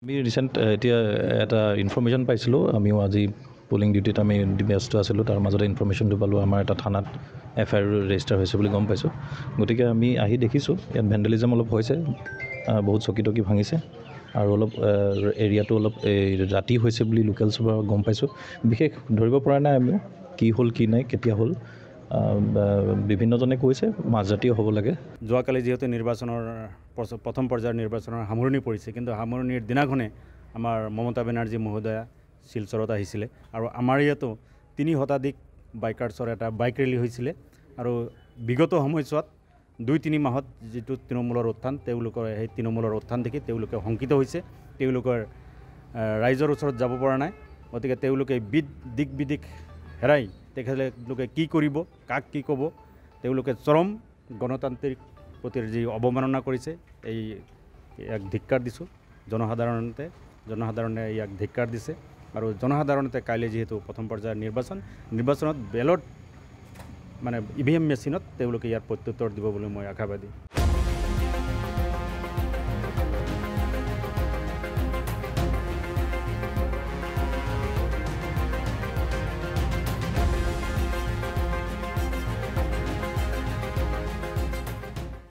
আমি ৰিচেণ্ট এতিয়া এটা ইনফৰ্মেশ্যন পাইছিলোঁ। আমিও আজি পলিং ডিউটিত আমি ব্যস্ত আছিলোঁ। তাৰ মাজতে ইনফৰ্মেশ্যনটো পালোঁ আমাৰ এটা থানাত FIR ৰেজিষ্টাৰ হৈছে বুলি গম পাইছোঁ। গতিকে আমি আহি দেখিছোঁ ইয়াত ভেণ্ডেলিজম অলপ হৈছে, বহুত চকী টকী ভাঙিছে আৰু অলপ এৰিয়াটো অলপ ৰাতি হৈছে বুলি লোকেলছৰ পৰা গম পাইছোঁ। বিশেষ ধৰিব পৰা নাই আমিও কি হ'ল কি নাই কেতিয়া হ'ল। বিভিন্নজনে কৈছে মাজৰাতিও হ'ব লাগে। যোৱাকালি যিহেতু নিৰ্বাচনৰ প্ৰথম পৰ্যায়ৰ নিৰ্বাচনৰ সামৰণি পৰিছে, কিন্তু সামৰণিৰ দিনাখনে আমাৰ মমতা বেনাৰ্জী মহোদয়া শিলচৰত আহিছিলে আৰু আমাৰ ইয়াতো 3 শতাধিক বাইকাৰ্ছৰ এটা বাইক ৰেলী হৈছিলে আৰু বিগত সময়ছোৱাত 2-3 মাহত যিটো তৃণমূলৰ উত্থান, তেওঁলোকৰ সেই তৃণমূলৰ উত্থান দেখি তেওঁলোকে শংকিত হৈছে। তেওঁলোকৰ ৰাইজৰ ওচৰত যাব পৰা নাই। গতিকে তেওঁলোকে দিক বিদিক হেৰাই তেখেতলোকে কি কৰিব, কাক কি ক'ব, তেওঁলোকে চৰম গণতান্ত্ৰিক প্ৰতি যি অৱমাননা কৰিছে, ইয়াক ধিক্কাৰ দিছোঁ। জনসাধাৰণে ইয়াক ধিক্কাৰ দিছে আৰু জনসাধাৰণতে কাইলৈ যিহেতু প্ৰথম পৰ্যায়ৰ নিৰ্বাচনত বেলট EVM মেচিনত তেওঁলোকে ইয়াৰ প্ৰত্যুত্তৰ দিব বুলি মই আশাবাদী।